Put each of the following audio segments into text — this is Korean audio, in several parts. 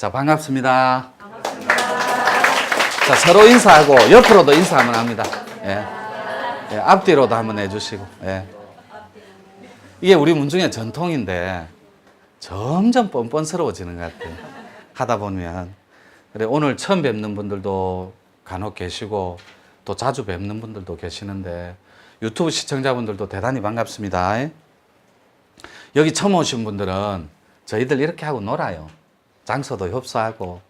자, 반갑습니다. 자, 서로 인사하고 옆으로도 인사 한번 합니다. 예. 예, 앞뒤로도 한번 해주시고. 예. 이게 우리 문중의 전통인데 점점 뻔뻔스러워지는 것 같아요. 하다 보면. 그래, 오늘 처음 뵙는 분들도 간혹 계시고 또 자주 뵙는 분들도 계시는데 유튜브 시청자분들도 대단히 반갑습니다. 여기 처음 오신 분들은 저희들 이렇게 하고 놀아요. 장소도 협소하고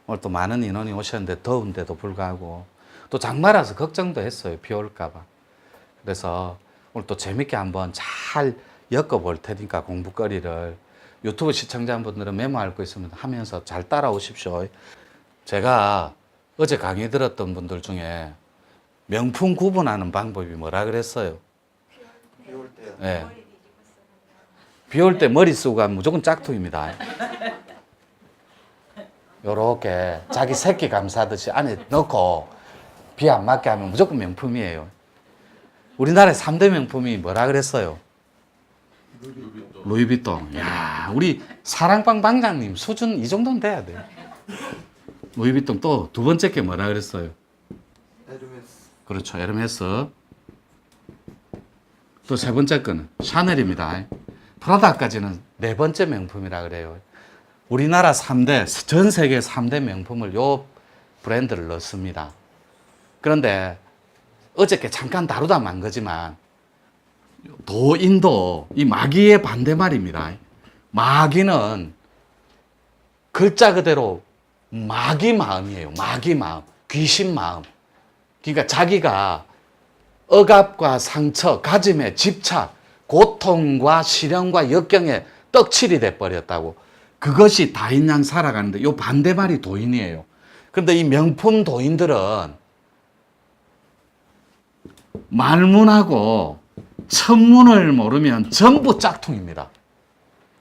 오늘 또 많은 인원이 오셨는데 더운데도 불구하고 또 장마라서 걱정도 했어요. 비 올까 봐. 그래서 오늘 또 재밌게 한번 잘 엮어볼 테니까 공부거리를 유튜브 시청자분들은 메모할 거 있으면 하면서 잘 따라오십시오. 제가 어제 강의 들었던 분들 중에 명품 구분하는 방법이 뭐라 그랬어요? 비 올 때요. 네. 비 올 때 머리 쓰고 가면 무조건 짝퉁입니다. 요렇게 자기 새끼 감싸듯이 안에 넣고 비 안 맞게 하면 무조건 명품이에요. 우리나라의 3대 명품이 뭐라 그랬어요? 루이비통. 야, 우리 사랑방 방장님 수준 이 정도는 돼야 돼요. 루이비통. 또 두 번째 게 뭐라 그랬어요? 에르메스. 그렇죠. 에르메스. 또 세 번째 거는 샤넬입니다. 프라다까지는 네 번째 명품이라 그래요. 우리나라 3대, 전 세계 3대 명품을 요 브랜드를 넣습니다. 그런데 어저께 잠깐 다루다 만 거지만 도인도 이 마귀의 반대말입니다. 마귀는 글자 그대로 마귀 마음이에요. 마귀 마음, 귀신 마음. 그러니까 자기가 억압과 상처, 가짐에 집착, 고통과 시련과 역경에 떡칠이 돼버렸다고. 그것이 다인양 살아가는데 요 반대말이 도인이에요. 그런데 이 명품 도인들은 말문하고 천문을 모르면 전부 짝퉁입니다.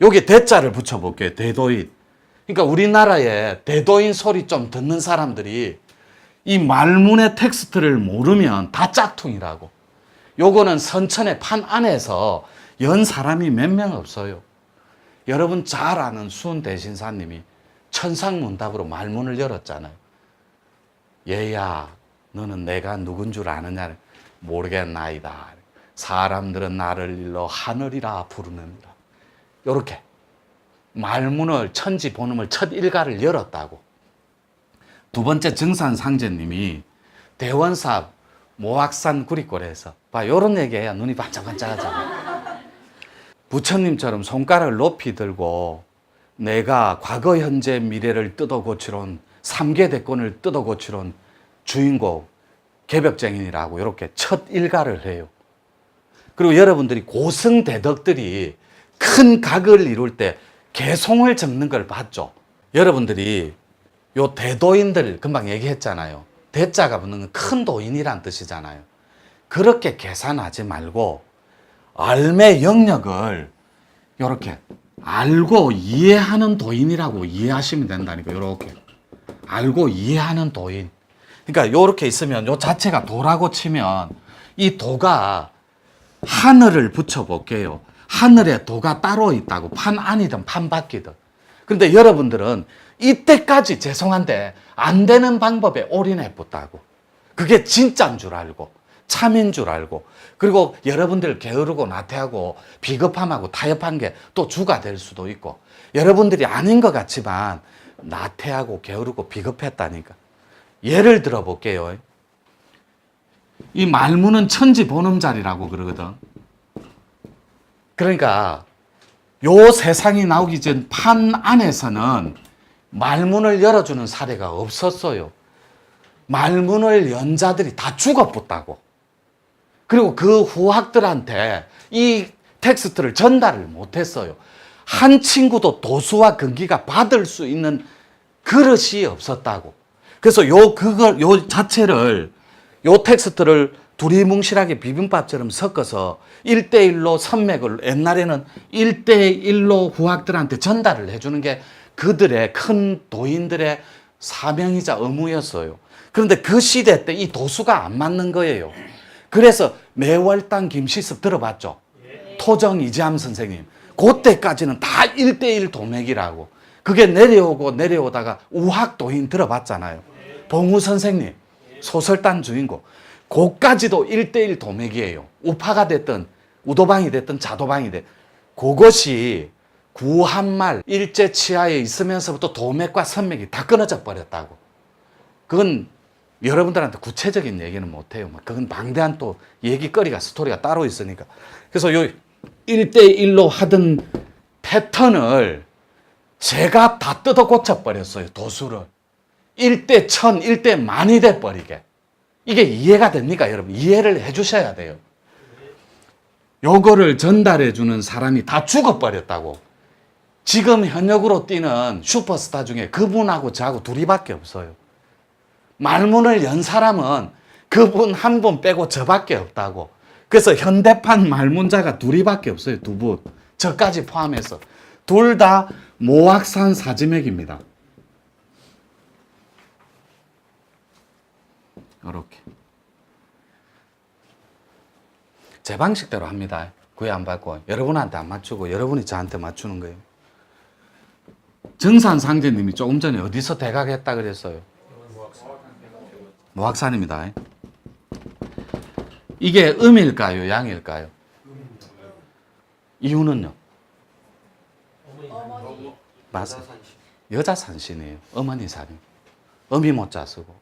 여기 대자를 붙여볼게요. 대도인. 그러니까 우리나라에 대도인 소리 좀 듣는 사람들이 이 말문의 텍스트를 모르면 다 짝퉁이라고. 요거는 선천의 판 안에서 연 사람이 몇 명 없어요. 여러분 잘 아는 수은 대신사님이 천상문답으로 말문을 열었잖아요. 얘야, 너는 내가 누군 줄 아느냐? 모르겠나이다. 사람들은 나를 일러 하늘이라 부르는다. 요렇게 말문을, 천지 본음을 첫 일가를 열었다고. 두 번째 정산상제님이 대원사 모악산 구리골에서 봐, 요런 얘기해야 눈이 반짝반짝하잖아요. 부처님처럼 손가락을 높이 들고 내가 과거, 현재, 미래를 뜯어 고치론 3개 대권을 뜯어 고치론 주인공 개벽쟁인이라고 이렇게 첫 일가를 해요. 그리고 여러분들이 고승대덕들이 큰 각을 이룰 때 개송을 적는 걸 봤죠. 여러분들이 요 대도인들 금방 얘기했잖아요. 대자가 붙는 건 큰 도인이란 뜻이잖아요. 그렇게 계산하지 말고 알매 영역을 이렇게 알고 이해하는 도인이라고 이해하시면 된다니까. 이렇게 알고 이해하는 도인. 그러니까 이렇게 있으면 요 자체가 도라고 치면 이 도가 하늘을 붙여볼게요. 하늘에 도가 따로 있다고. 판 안이든 판 밖이든. 그런데 여러분들은 이때까지 죄송한데 안 되는 방법에 올인해봤다고. 그게 진짜인 줄 알고 참인 줄 알고, 그리고 여러분들 게으르고 나태하고 비겁함하고 타협한 게 또 주가 될 수도 있고, 여러분들이 아닌 것 같지만 나태하고 게으르고 비겁했다니까. 예를 들어 볼게요. 이 말문은 천지 본음자리라고 그러거든. 그러니까 요 세상이 나오기 전 판 안에서는 말문을 열어주는 사례가 없었어요. 말문을 연 자들이 다 죽어붙다고. 그리고 그 후학들한테 이 텍스트를 전달을 못했어요. 한 친구도 도수와 근기가 받을 수 있는 그릇이 없었다고. 그래서 요 자체를, 요 텍스트를 두리뭉실하게 비빔밥처럼 섞어서 1대1로 선맥을, 옛날에는 1대1로 후학들한테 전달을 해주는 게 그들의 큰 도인들의 사명이자 의무였어요. 그런데 그 시대 때 이 도수가 안 맞는 거예요. 그래서 매월당 김시섭 들어봤죠? 토정 이재함 선생님. 그때까지는 다 1대1 도맥이라고. 그게 내려오고 내려오다가 우학도인 들어봤잖아요. 봉우 선생님, 소설단 주인공. 그까지도 1대1 도맥이에요. 우파가 됐든 우도방이 됐든 자도방이 됐든. 그것이 구한말 일제치하에 있으면서부터 도맥과 선맥이 다 끊어져 버렸다고. 그건 여러분들한테 구체적인 얘기는 못해요. 그건 방대한 또 얘기거리가 스토리가 따로 있으니까. 그래서 요 1대1로 하던 패턴을 제가 다 뜯어 고쳐버렸어요. 도수를. 1대 1000, 1대 만이 돼버리게. 이게 이해가 됩니까, 여러분? 이해를 해주셔야 돼요. 요거를 전달해주는 사람이 다 죽어버렸다고. 지금 현역으로 뛰는 슈퍼스타 중에 그분하고 저하고 둘이밖에 없어요. 말문을 연 사람은 그분 한 분 빼고 저밖에 없다고. 그래서 현대판 말문자가 둘이밖에 없어요. 두 분. 저까지 포함해서. 둘 다 모악산 사지맥입니다. 이렇게. 제 방식대로 합니다. 구애 안 받고 여러분한테 안 맞추고 여러분이 저한테 맞추는 거예요. 정산상제님이 조금 전에 어디서 대각했다 그랬어요? 모악산입니다. 이게 음일까요? 양일까요? 이유는요? 맞아요. 여자 산신이에요. 어머니 산이. 음이 못자 쓰고.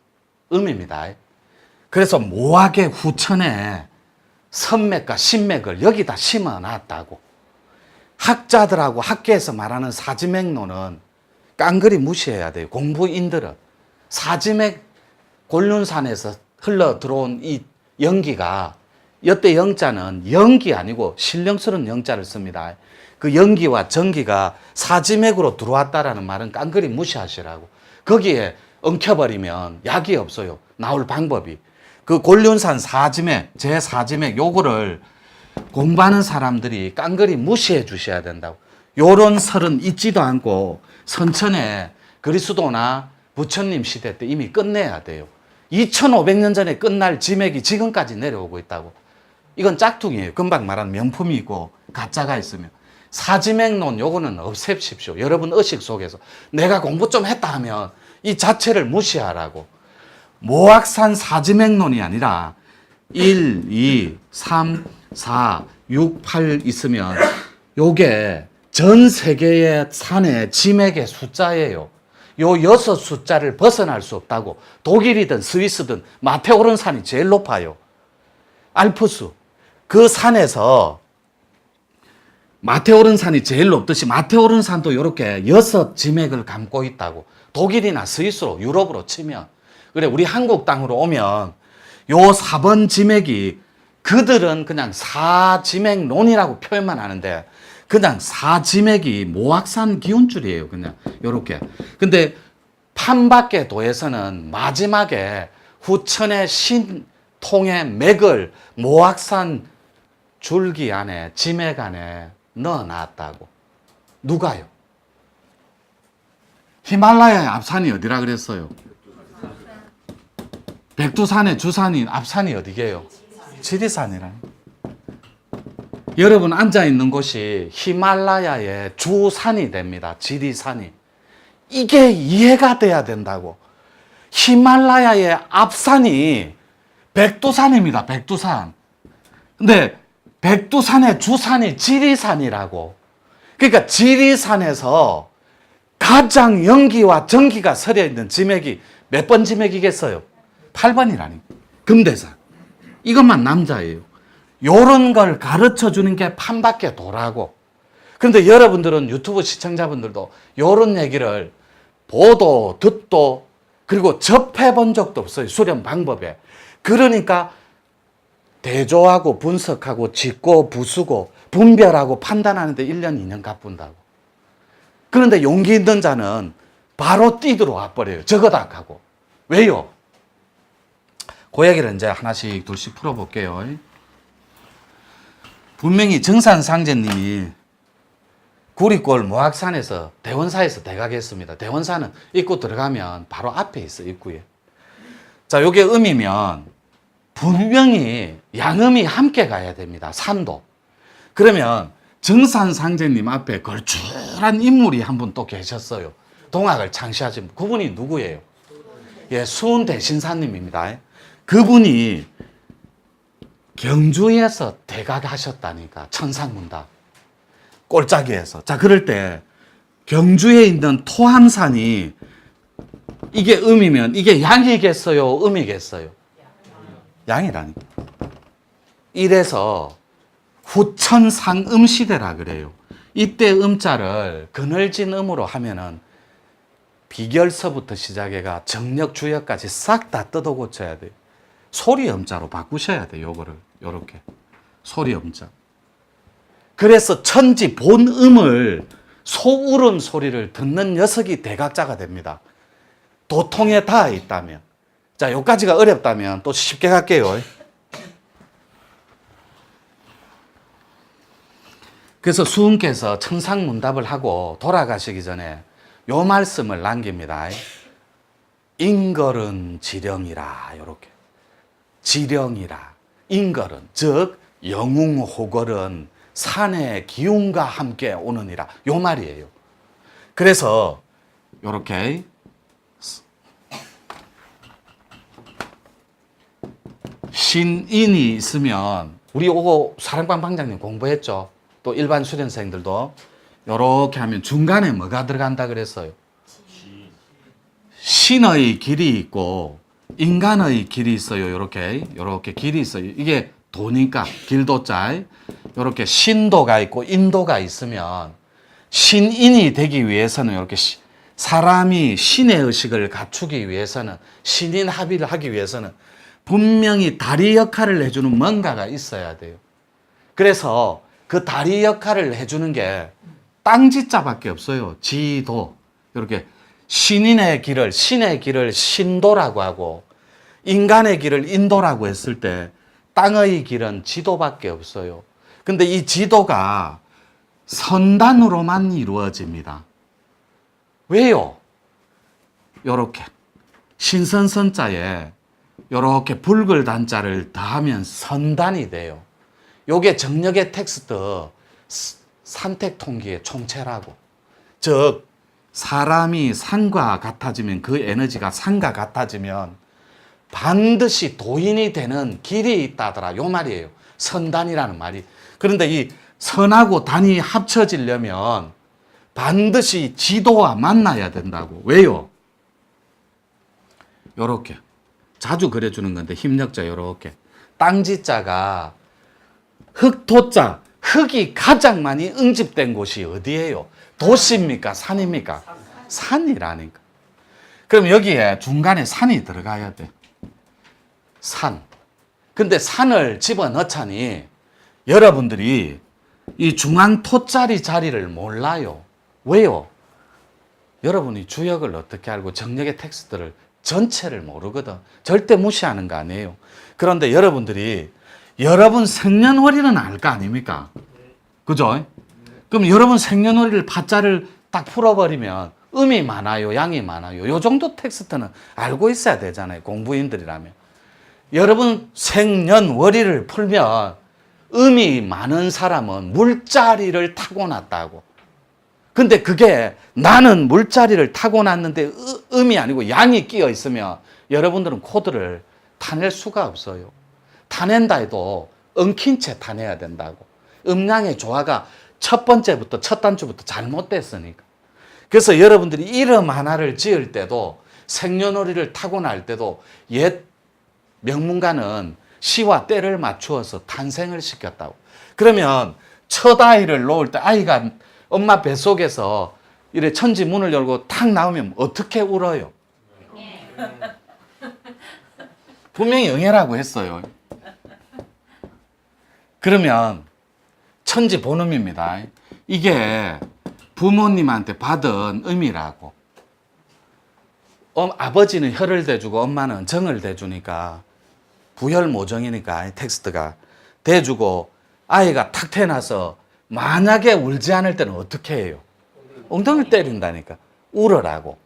음입니다. 그래서 모악의 후천에 선맥과 신맥을 여기다 심어놨다고. 학자들하고 학계에서 말하는 사지맥론은 깡그리 무시해야 돼요. 공부인들은. 사지맥 곤륜산에서 흘러 들어온 이 연기가, 여태 영자는 연기 아니고 신령스러운 영자를 씁니다. 그 연기와 전기가 사지맥으로 들어왔다라는 말은 깡그리 무시하시라고. 거기에 엉켜버리면 약이 없어요. 나올 방법이. 그 곤륜산 사지맥, 제4지맥 요거를 공부하는 사람들이 깡그리 무시해 주셔야 된다고. 요런 설은 있지도 않고 선천에 그리스도나 부처님 시대 때 이미 끝내야 돼요. 2500년 전에 끝날 지맥이 지금까지 내려오고 있다고. 이건 짝퉁이에요. 금방 말한 명품이 있고 가짜가 있으면. 사지맥론 요거는 없애십시오. 여러분 의식 속에서. 내가 공부 좀 했다 하면 이 자체를 무시하라고. 모악산 사지맥론이 아니라 1, 2, 3, 4, 6, 8 있으면 요게 전 세계의 산의 지맥의 숫자예요. 요 6 숫자를 벗어날 수 없다고. 독일이든 스위스든 마테오른산이 제일 높아요. 알프스. 그 산에서 마테오른산이 제일 높듯이 마테오른산도 이렇게 6 지맥을 감고 있다고. 독일이나 스위스로 유럽으로 치면. 그래 우리 한국 땅으로 오면 요 4번 지맥이 그들은 그냥 사지맥론이라고 표현만 하는데 그냥 사지맥이 모악산 기운줄이에요. 그냥 요렇게. 근데 판밖의 도에서는 마지막에 후천의 신통의 맥을 모악산 줄기 안에 지맥 안에 넣어놨다고. 누가요? 히말라야의 앞산이 어디라 그랬어요? 백두산의 주산인 앞산이 어디게요? 지리산이라. 여러분 앉아있는 곳이 히말라야의 주산이 됩니다. 지리산이. 이게 이해가 돼야 된다고. 히말라야의 앞산이 백두산입니다. 백두산. 근데 백두산의 주산이 지리산이라고. 그러니까 지리산에서 가장 연기와 전기가 서려있는 지맥이 몇 번 지맥이겠어요? 8번이라니. 금대산. 이것만 남자예요. 요런 걸 가르쳐 주는 게 판밖의 도라고. 그런데 여러분들은 유튜브 시청자분들도 요런 얘기를 보도 듣도 그리고 접해 본 적도 없어요. 수련 방법에. 그러니까 대조하고 분석하고 짓고 부수고 분별하고 판단하는데 1년 2년 가뿐다고. 그런데 용기 있는 자는 바로 뛰들어와 버려요. 저거다 하고. 왜요? 그 얘기를 이제 하나씩 둘씩 풀어볼게요. 분명히 정산상제님이 구리골 모악산에서 대원사에서 대각했습니다. 대원사는 입구 들어가면 바로 앞에 있어, 입구에. 자, 요게 음이면 분명히 양음이 함께 가야 됩니다. 산도. 그러면 정산상제님 앞에 걸쭉 특별한 인물이 한 분 또 계셨어요. 동학을 창시하신 분. 그분이 누구예요? 예, 수은 대신사님입니다. 그분이 경주에서 대각하셨다니까. 천상문답. 꼴짜기에서. 자, 그럴 때 경주에 있는 토함산이 이게 음이면 이게 양이겠어요? 음이겠어요? 양이라니까. 이래서 후천상음 시대라 그래요. 이때 음자를 그늘진 음으로 하면은 비결서부터 시작해가 정력 주역까지 싹 다 뜯어 고쳐야 돼요. 소리 음자로 바꾸셔야 돼요. 요거를 요렇게 소리 음자. 그래서 천지 본음을 소울음 소리를 듣는 녀석이 대각자가 됩니다. 도통에 닿아 있다면. 자, 요까지가 어렵다면 또 쉽게 갈게요. 그래서 수은께서 천상문답을 하고 돌아가시기 전에 요 말씀을 남깁니다. 인걸은 지령이라. 요렇게. 지령이라. 인걸은 즉 영웅호걸은 산의 기운과 함께 오느니라. 요 말이에요. 그래서 요렇게 신인이 있으면 우리 오고 사랑방 방장님 공부했죠. 또 일반 수련생들도 요렇게 하면 중간에 뭐가 들어간다 그랬어요? 신의 길이 있고 인간의 길이 있어요. 요렇게 길이 있어요. 이게 도니까 길도자. 요렇게 신도가 있고 인도가 있으면 신인이 되기 위해서는 이렇게 사람이 신의 의식을 갖추기 위해서는 신인 합의를 하기 위해서는 분명히 다리 역할을 해주는 뭔가가 있어야 돼요. 그래서 그 다리 역할을 해주는 게 땅지자밖에 없어요. 지도. 이렇게 신의 길을 신도라고 하고 인간의 길을 인도라고 했을 때 땅의 길은 지도밖에 없어요. 근데 이 지도가 선단으로만 이루어집니다. 왜요? 요렇게 신선선자에 요렇게 붉을 단자를 더하면 선단이 돼요. 요게 정력의 텍스트 산택통기의 총체라고. 즉 사람이 산과 같아지면 그 에너지가 산과 같아지면 반드시 도인이 되는 길이 있다더라. 요 말이에요. 선단이라는 말이. 그런데 이 선하고 단이 합쳐지려면 반드시 지도와 만나야 된다고. 왜요? 요렇게 자주 그려주는 건데 힘력자 요렇게 땅지자가 흑토자, 흑이 가장 많이 응집된 곳이 어디예요? 도시입니까? 산입니까? 산이라니까. 그럼 여기에 중간에 산이 들어가야 돼. 산. 근데 산을 집어넣자니 여러분들이 이 중앙 토자리 자리를 몰라요. 왜요? 여러분이 주역을 어떻게 알고 정력의 텍스트를 전체를 모르거든. 절대 무시하는 거 아니에요. 그런데 여러분들이 여러분 생년월일은 알 거 아닙니까? 그죠? 그럼 여러분 생년월일 파자를 딱 풀어버리면 음이 많아요, 양이 많아요. 요 정도 텍스트는 알고 있어야 되잖아요. 공부인들이라면. 여러분 생년월일을 풀면 음이 많은 사람은 물자리를 타고났다고. 근데 그게 나는 물자리를 타고났는데 음이 아니고 양이 끼어 있으면 여러분들은 코드를 타낼 수가 없어요. 타낸다 해도 엉킨 채 타내야 된다고. 음량의 조화가 첫 번째부터 첫 단추부터 잘못됐으니까. 그래서 여러분들이 이름 하나를 지을 때도 생년월일을 타고날 때도 옛 명문가는 시와 때를 맞추어서 탄생을 시켰다고. 그러면 첫 아이를 놓을 때 아이가 엄마 뱃속에서 이래 천지 문을 열고 탁 나오면 어떻게 울어요? 분명히 응애라고 했어요. 그러면 천지 본음입니다. 이게 부모님한테 받은 의미라고. 아버지는 혀를 대주고 엄마는 정을 대주니까 부혈모정이니까 텍스트가 대주고 아이가 탁 태어나서 만약에 울지 않을 때는 어떻게 해요? 엉덩이를 때린다니까. 울으라고.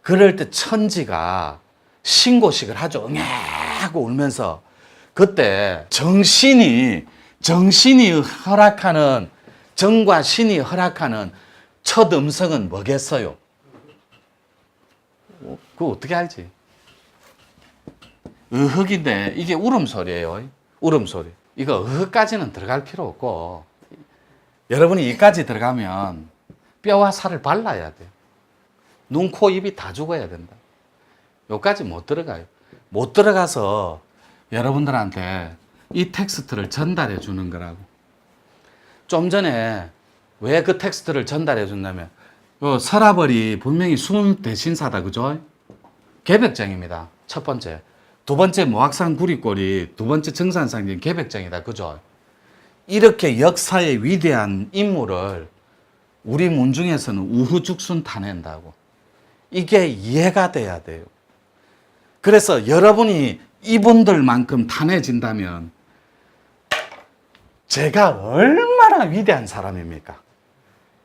그럴 때 천지가 신고식을 하죠. 응애 하고 울면서 그때 정신이 허락하는 정과 신이 허락하는 첫 음성은 뭐겠어요? 그거 어떻게 알지? 으흑인데 이게 울음소리예요. 울음소리. 이거 으흑까지는 들어갈 필요 없고 여러분이 이까지 들어가면 뼈와 살을 발라야 돼요. 눈, 코, 입이 다 죽어야 된다. 여기까지 못 들어가요. 못 들어가서 여러분들한테 이 텍스트를 전달해 주는 거라고. 좀 전에 왜 그 텍스트를 전달해 준다면 서라벌이 분명히 수능 대신사다. 그죠? 개벽정입니다. 첫 번째. 두 번째 모악산 구리골이 두 번째 정산상징 개벽정이다. 그죠? 이렇게 역사의 위대한 인물을 우리 문중에서는 우후죽순 타낸다고. 이게 이해가 돼야 돼요. 그래서 여러분이 이분들만큼 탄해진다면 제가 얼마나 위대한 사람입니까?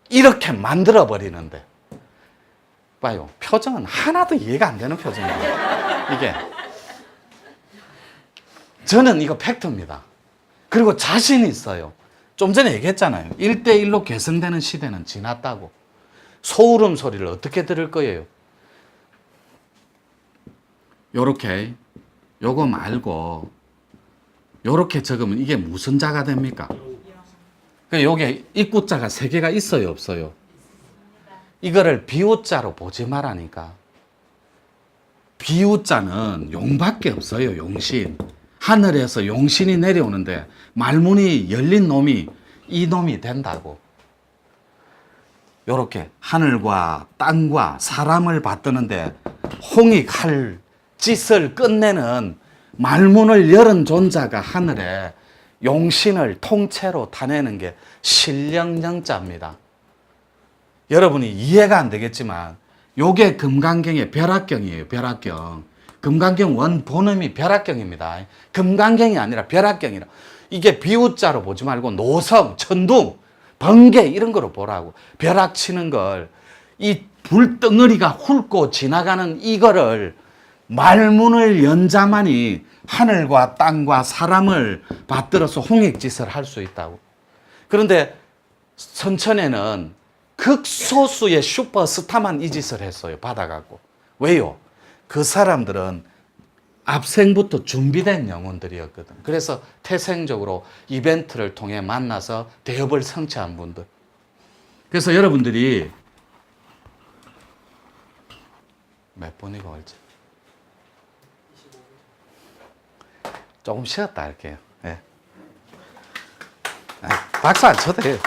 이렇게 만들어버리는데. 봐요. 표정은 하나도 이해가 안 되는 표정이에요. 이게. 저는 이거 팩트입니다. 그리고 자신 있어요. 좀 전에 얘기했잖아요. 1대1로 계승되는 시대는 지났다고. 소울음 소리를 어떻게 들을 거예요? 요렇게, 요거 말고, 요렇게 적으면 이게 무슨 자가 됩니까? 요게 입구자가 3개가 있어요, 없어요? 이거를 비우자로 보지 말라니까. 비우자는 용밖에 없어요, 용신. 하늘에서 용신이 내려오는데 말문이 열린 놈이 이 놈이 된다고. 요렇게 하늘과 땅과 사람을 받드는데 홍익할 짓을 끝내는 말문을 열은 존자가 하늘에 용신을 통째로 타내는 게 신령령자입니다. 여러분이 이해가 안 되겠지만 요게 금강경의 벼락경이에요. 벼락경. 금강경 원 본음이 벼락경입니다. 금강경이 아니라 벼락경이라. 이게 비우자로 보지 말고 노성, 천둥, 번개 이런 거로 보라고. 벼락 치는 걸 이 불덩어리가 훑고 지나가는 이거를 말문을 연 자만이 하늘과 땅과 사람을 받들어서 홍익짓을 할 수 있다고. 그런데 선천에는 극소수의 슈퍼스타만 이 짓을 했어요. 받아갖고. 왜요? 그 사람들은 앞생부터 준비된 영혼들이었거든. 그래서 태생적으로 이벤트를 통해 만나서 대업을 성취한 분들. 그래서 여러분들이 몇 분이고 올지 조금 쉬었다 할게요. 네. 박수 안 쳐도 돼요.